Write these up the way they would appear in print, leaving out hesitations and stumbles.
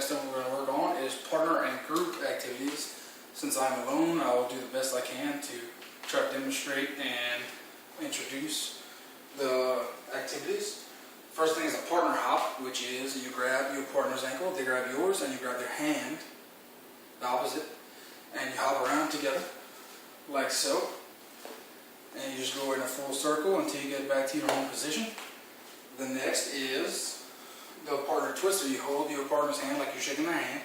next thing we're going to work on is partner and group activities. Since I'm alone, I will do the best I can to try to demonstrate and introduce the activities. First thing is a partner hop, which is you grab your partner's ankle, they grab yours, and you grab their hand, the opposite, and you hop around together, like so. And you just go in a full circle until you get back to your home position. The next is the partner twister. You hold your partner's hand like you're shaking their hand.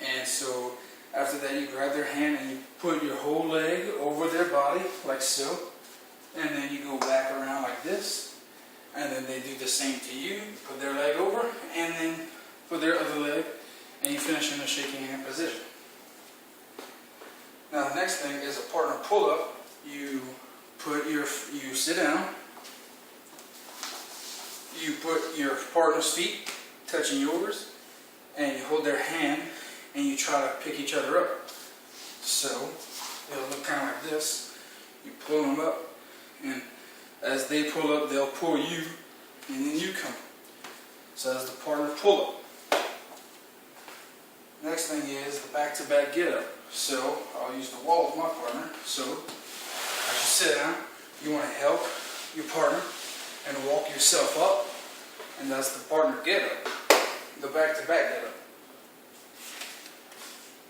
And so after that you grab their hand and you put your whole leg over their body, like so. And then you go back around like this. And then they do the same to you. Put their leg over and then put their other leg. And you finish in a shaking hand position. Now the next thing is a partner pull-up. You sit down, you put your partner's feet touching yours, and you hold their hand, and you try to pick each other up. So, it'll look kind of like this. You pull them up, and as they pull up, they'll pull you, and then you come. So that's the partner pull-up. Next thing is the back-to-back get-up. So, I'll use the wall with my partner. So, as you sit down, you want to help your partner and walk yourself up, and that's the partner get-up, the back-to-back get-up.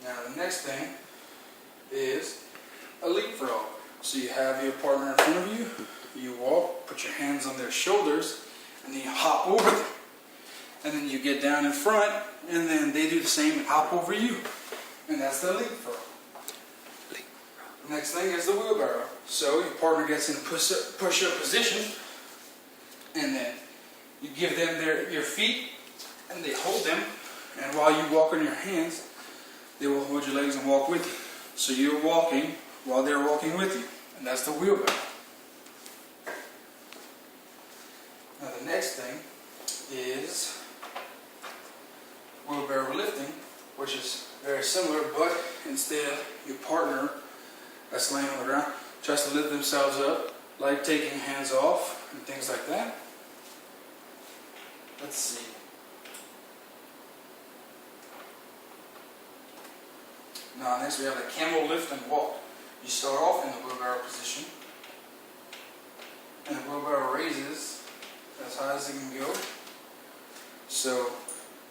Now the next thing is a leapfrog. So you have your partner in front of you, you walk, put your hands on their shoulders, and then you hop over them. And then you get down in front, and then they do the same and hop over you. And that's the leapfrog. Next thing is the wheelbarrow. So your partner gets in a push-up position, and then you give them your feet, and they hold them, and while you walk on your hands, they will hold your legs and walk with you. So you're walking while they're walking with you, and that's the wheelbarrow. Now the next thing is wheelbarrow lifting, which is very similar, but instead your partner that's laying on the ground tries to lift themselves up, like taking hands off and things like that. Let's see. Now next we have the camel lift and walk. You start off in the wheelbarrow position, and the wheelbarrow raises as high as it can go. So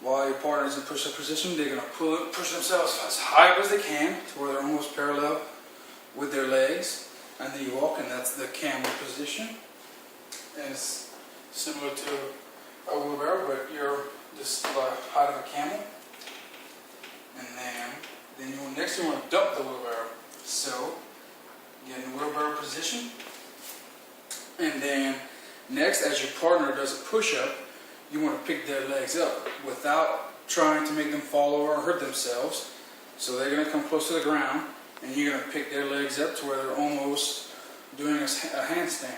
while your partner is in push-up position, they're going to push themselves as high as they can to where they're almost parallel with their legs, and then you walk, and that's the camel position. And it's similar to a wheelbarrow, but you're just the height of a camel. And then next you want to dump the wheelbarrow. So get in the wheelbarrow position, and then next, as your partner does a push-up, you want to pick their legs up without trying to make them fall over or hurt themselves. So they're going to come close to the ground, and you're going to pick their legs up to where they're almost doing a handstand.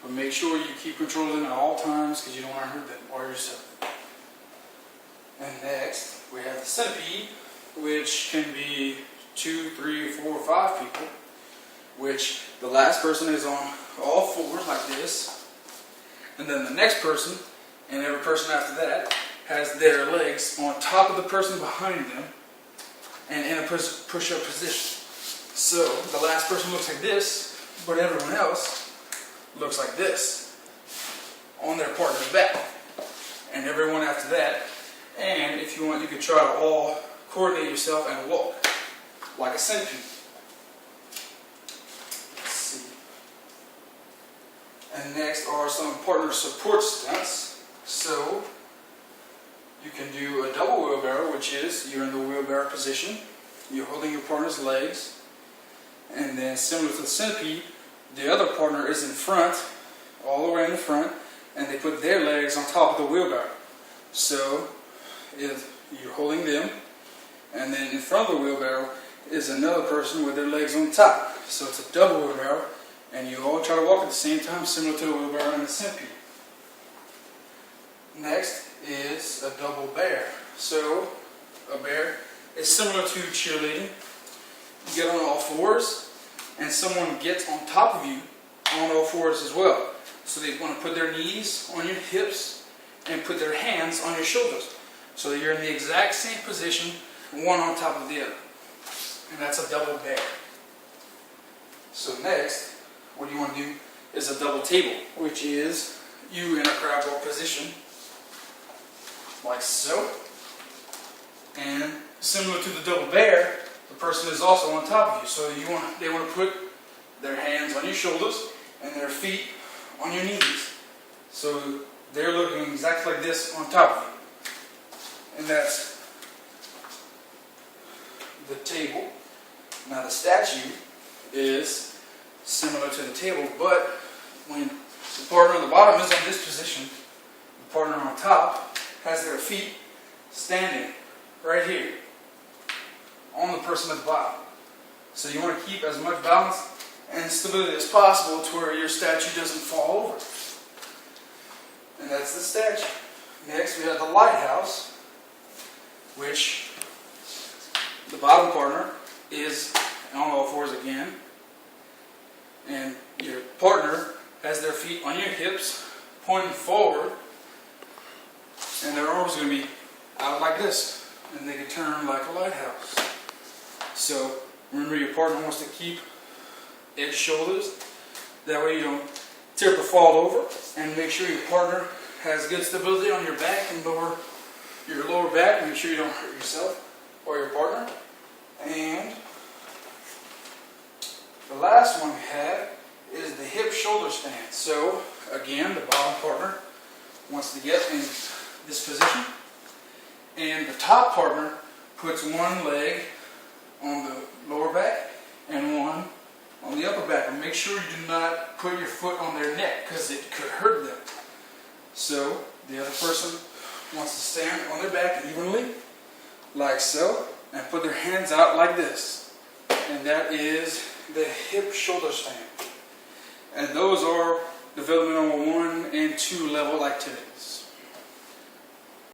But make sure you keep control of them at all times, because you don't want to hurt them or yourself. And next, we have the centipede, which can be 2, 3, 4, or 5 people, which the last person is on all fours like this, and then the next person, and every person after that, has their legs on top of the person behind them, and in a push-up position. So the last person looks like this, but everyone else looks like this on their partner's back, and everyone after that. And if you want, you could try to all coordinate yourself and walk like a centipede. Let's see. And next are some partner support stunts. So you can do a double wheelbarrow, which is you're in the wheelbarrow position, you're holding your partner's legs, and then similar to the centipede, the other partner is in front, all the way in the front, and they put their legs on top of the wheelbarrow. So if you're holding them, and then in front of the wheelbarrow is another person with their legs on top. So it's a double wheelbarrow, and you all try to walk at the same time, similar to the wheelbarrow and the centipede. Next is a double bear. So a bear is similar to cheerleading. You get on all fours, and someone gets on top of you on all fours as well. So they want to put their knees on your hips and put their hands on your shoulders. So you're in the exact same position, one on top of the other. And that's a double bear. So next, what you want to do is a double table, which is you in a crab walk position, like so. And similar to the double bear, the person is also on top of you. So they want to put their hands on your shoulders and their feet on your knees. So they're looking exactly like this on top of you. And that's the table. Now the statue is similar to the table, but when the partner on the bottom is on this position, the partner on top has their feet standing right here on the person at the bottom. So you want to keep as much balance and stability as possible to where your statue doesn't fall over. And that's the statue. Next we have the lighthouse, which the bottom partner is on all fours again, and your partner has their feet on your hips pointing forward, and their arms are going to be out like this, and they can turn like a lighthouse. So remember, your partner wants to keep edge shoulders, that way you don't tip or fall over, and make sure your partner has good stability on your back and your lower back. Make sure you don't hurt yourself or your partner. And the last one we have is the hip shoulder stand. So again, the bottom partner wants to get in this position, and the top partner puts one leg on the lower back and one on the upper back. And make sure you do not put your foot on their neck, because it could hurt them. So the other person wants to stand on their back evenly, like so, and put their hands out like this. And that is the hip shoulder stand. And those are developmental 1 and 2 level activities.